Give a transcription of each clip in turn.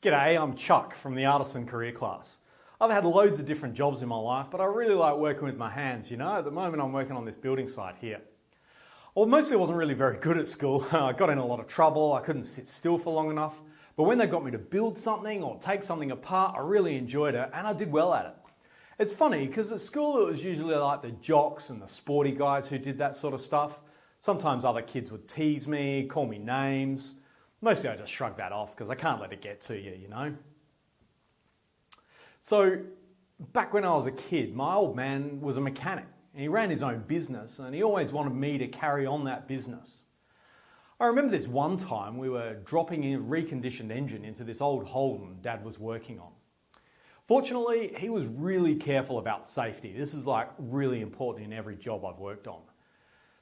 G'day, I'm Chuck from the Artisan career class. I've had loads of different jobs in my life, but I really like working with my hands, At the moment I'm working on this building site here. Well, mostly I wasn't really very good at school. I got in a lot of trouble, I couldn't sit still for long enough. But when they got me to build something or take something apart, I really enjoyed it and I did well at it. It's funny because at school it was usually like the jocks and the sporty guys who did that sort of stuff. Sometimes other kids would tease me, call me names. Mostly I just shrug that off because I can't let it get to you, So back when I was a kid, my old man was a mechanic and he ran his own business and he always wanted me to carry on that business. I remember this one time we were dropping a reconditioned engine into this old Holden Dad was working on. Fortunately, he was really careful about safety. This is like really important in every job I've worked on.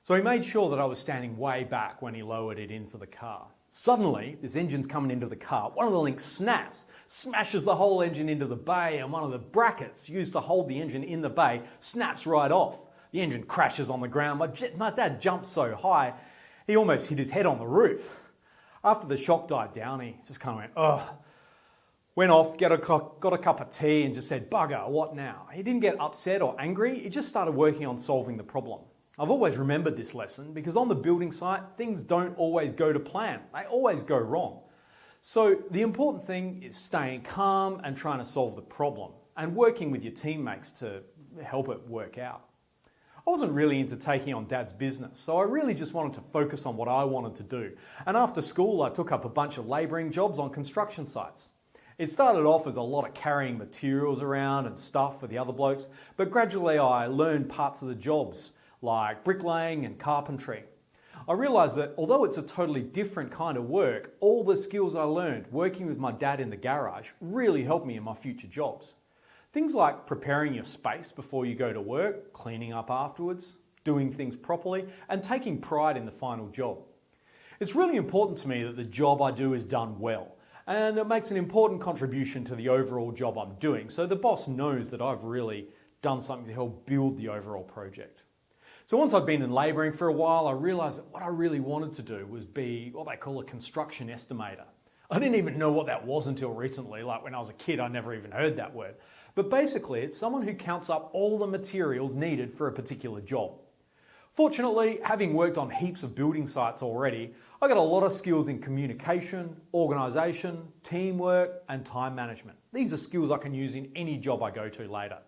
So he made sure that I was standing way back when he lowered it into the car. Suddenly, this engine's coming into the car. One of the links snaps, smashes the whole engine into the bay, and one of the brackets used to hold the engine in the bay snaps right off. The engine crashes on the ground. My dad jumped so high, he almost hit his head on the roof. After the shock died down, he just kind of went, ugh. Went off, got a cup of tea and just said, bugger, what now? He didn't get upset or angry. He just started working on solving the problem. I've always remembered this lesson because on the building site, things don't always go to plan. They always go wrong. So the important thing is staying calm and trying to solve the problem and working with your teammates to help it work out. I wasn't really into taking on Dad's business, so I really just wanted to focus on what I wanted to do. And after school, I took up a bunch of labouring jobs on construction sites. It started off as a lot of carrying materials around and stuff for the other blokes, but gradually I learned parts of the jobs like bricklaying and carpentry. I realised that although it's a totally different kind of work, all the skills I learned working with my dad in the garage really helped me in my future jobs. Things like preparing your space before you go to work, cleaning up afterwards, doing things properly, and taking pride in the final job. It's really important to me that the job I do is done well, and it makes an important contribution to the overall job I'm doing, so the boss knows that I've really done something to help build the overall project. So once I'd been in labouring for a while, I realised that what I really wanted to do was be what they call a construction estimator. I didn't even know what that was until recently. Like when I was a kid, I never even heard that word. But basically, it's someone who counts up all the materials needed for a particular job. Fortunately, having worked on heaps of building sites already, I got a lot of skills in communication, organisation, teamwork, and time management. These are skills I can use in any job I go to later.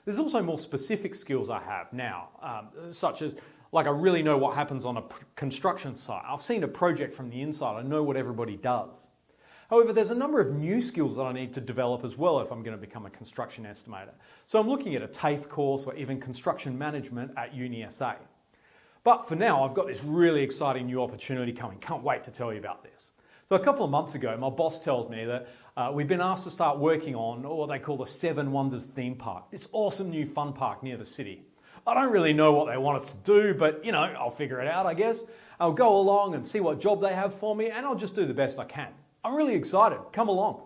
There's also more specific skills I have now, such as I really know what happens on a construction site. I've seen a project from the inside. I know what everybody does. However, there's a number of new skills that I need to develop as well if I'm going to become a construction estimator. So I'm looking at a TAFE course or even construction management at UniSA. But for now, I've got this really exciting new opportunity coming. Can't wait to tell you about this. So a couple of months ago, my boss tells me that we've been asked to start working on what they call the Seven Wonders theme park, this awesome new fun park near the city. I don't really know what they want us to do, but I'll figure it out, I guess. I'll go along and see what job they have for me, and I'll just do the best I can. I'm really excited. Come along.